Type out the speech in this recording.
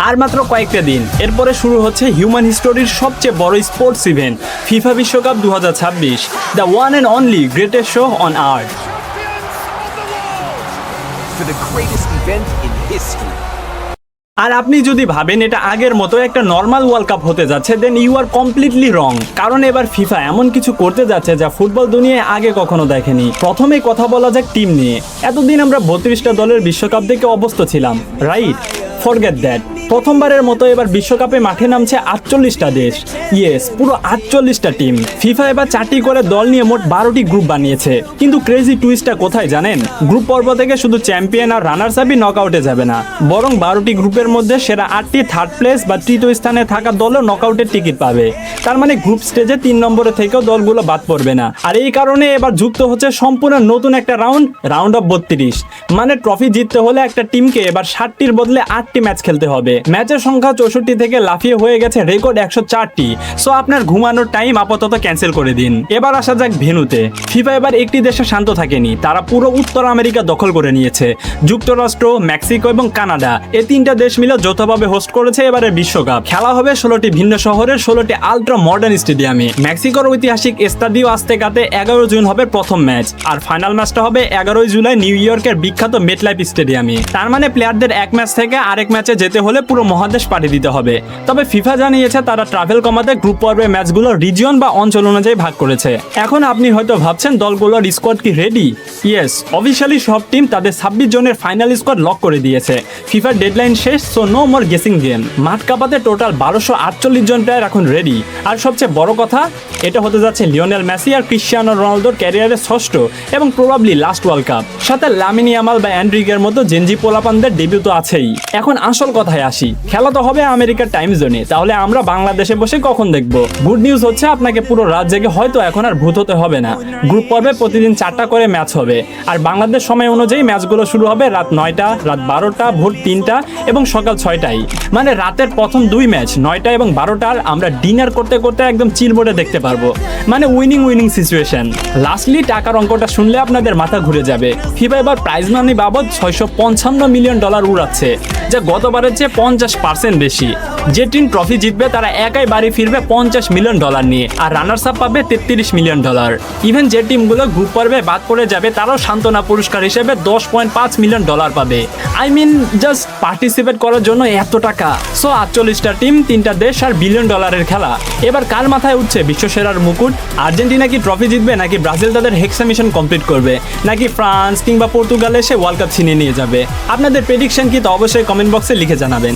আর মাত্র কয়েকটা দিন এরপরে শুরু হচ্ছে হিউম্যান হিস্টোরির সবচেয়ে বড় স্পোর্টস ইভেন্ট ফিফা বিশ্বকাপ 2026, the one and only greatest show on earth. For the greatest event in history. আর আপনি যদি ভাবেন এটা আগের মতো একটা নর্মাল ওয়ার্ল্ড কাপ হতে যাচ্ছে, দেন ইউ আর কমপ্লিটলি রং। কারণ এবার ফিফা এমন কিছু করতে যাচ্ছে যা ফুটবল দুনিয়ায় আগে কখনো দেখেনি। প্রথমে কথা বলা যাক টিম নিয়ে। এতদিন আমরা 32টা দলের বিশ্বকাপ দেখে অভ্যস্ত ছিলাম, রাইট? Forget that. প্রথমবারের মতো এবার বিশ্বকাপে মাঠে নামছে 48টা দেশ। ইয়েস, পুরো 48টা টিম। ফিফা এবার 4টি করে দল নিয়ে মোট 12টি গ্রুপ বানিয়েছে। কিন্তু ক্রেজি টুইস্টটা কোথায় জানেন? গ্রুপ পর্ব থেকে শুধু চ্যাম্পিয়ন আর রানার্স আপই নকআউটে যাবে না, বরং 12টি গ্রুপের মধ্যে সেরা 8টি থার্ড প্লেস বা তৃতীয় স্থানে থাকা দলও নকআউটের টিকিট পাবে। তার মানে গ্রুপ স্টেজে 3 নম্বরে থেকেও দলগুলো বাদ পড়বে না। আর এই কারণে এবার যুক্ত হচ্ছে সম্পূর্ণ নতুন একটা রাউন্ড অফ 32। মানে ট্রফি জিততে হলে একটা টিমকে এবার 60টির বদলে 8টি ম্যাচ খেলতে হবে। ম্যাচের সংখ্যা 64 থেকে লাফিয়ে হয়ে গেছে রেকর্ড 104টি। সো আপনার ঘুমানোর টাইম আপাতত ক্যান্সেল করে দিন। এবার আসা যাক ভেন্যুতে। ফিফা এবার একটি দেশে শান্ত থাকেনি, তারা পুরো উত্তর আমেরিকা দখল করে নিয়েছে। যুক্তরাষ্ট্র, মেক্সিকো এবং কানাডা, এই 3টা দেশ মিলে যৌথভাবে হোস্ট করেছে এবারের বিশ্বকাপ। খেলা হবে 16টি ভিন্ন শহরের 16টি আল্ট্রা মডার্ন স্টেডিয়ামে। মেক্সিকোর ঐতিহাসিক এস্তাদিও আজতেকাতে 11 জুন হবে প্রথম ম্যাচ, আর ফাইনাল ম্যাচটা হবে 11 জুলাই নিউ ইয়র্কের বিখ্যাত মেটলাইফ স্টেডিয়ামে। তার মানে প্লেয়ারদের এক ম্যাচ থেকে আরেক ম্যাচে যেতে হলে পুরো মহাদেশ পাড়ি দিতে হবে। তবে ফিফা জানিয়েছে তারা ট্রাভেল কমাতে গ্রুপ পর্বের ম্যাচগুলো রিজিয়ন বা অঞ্চল অনুযায়ী ভাগ করেছে। এখন আপনি হয়তো ভাবছেন দলগুলোর স্কোয়াড কি রেডি? ইয়েস, অফিশিয়ালি সব টিম তাদের 26 জনের ফাইনাল স্কোয়াড লক করে দিয়েছে। ফিফার ডেডলাইন শেষ, so no more guessing game. মাঠ কাঁপাতে টোটাল 1248 জন প্লেয়ার এখন রেডি। আর সবচেয়ে বড় কথা, এটা হতে যাচ্ছে লিওনেল মেসি আর ক্রিশ্চিয়ানো রোনালদোর ক্যারিয়ারের ষষ্ঠ এবং প্রবাবলি লাস্ট ওয়ার্ল্ড কাপ। সাথে লামিন ইয়ামাল বা এনরিকের মতো জেনজি পোলাপানদের ডেবিউ তো আছেই। এখন আসল কথায় আসি, খেলা তো হবে আমেরিকার টাইম জোনে, তাহলে আমরা বাংলাদেশে বসে কখন দেখব? গুড নিউজ হচ্ছে আপনাকে পুরো রাত জেগে হয়তো এখন আর ভূত হতে হবে না। গ্রুপ পর্বে প্রতিদিন 4টা করে ম্যাচ হবে, আর বাংলাদেশ সময় অনুযায়ী ম্যাচগুলো শুরু হবে রাত 9টা, রাত 12টা, ভোর 3টা এবং সকাল 6টায়। মানে রাতের প্রথম 2 ম্যাচ 9টা এবং 12টার আমরা ডিনার করতে করতে একদম চিল বোর্ডে দেখতে পারবো। মানে উইনিং সিচুয়েশন। লাস্টলি টাকার অঙ্কটা শুনলে আপনাদের মাথা ঘুরে যাবে। ফিফা এবার প্রাইজ মানি বাবদ $655 মিলিয়ন উড়াচ্ছে, যা গতবারের চেয়ে 50% বেশি। যে টিম ট্রফি জিতবে তারা একাই বাড়ি ফিরবে $50 মিলিয়ন নিয়ে, আর রানার্স আপ পাবে $33 মিলিয়ন। ইভেন যে টিমগুলো গ্রুপ পর্বে বাদ পড়ে যাবে তারাও সান্ত্বনা পুরস্কার হিসেবে $10.5 মিলিয়ন পাবে। আই মিন জাস্ট পার্টিসিপেট করার জন্য এত টাকা। সো 48টা টিম, 3টা দেশ আর $1 বিলিয়ন খেলা। এবার কার মাথায় উঠছে বিশ্বসেরার মুকুট? আর্জেন্টিনা কি ট্রফি জিতবে, নাকি ব্রাজিল তাদের হেক্সা মিশন কমপ্লিট করবে, নাকি ফ্রান্স কিংবা পর্তুগাল এসে ওয়ার্ল্ড কাপ ছিনিয়ে নিয়ে যাবে? আপনাদের প্রেডিকশন কি তা অবশ্যই কমেন্ট বক্সে লিখে জানাবেন।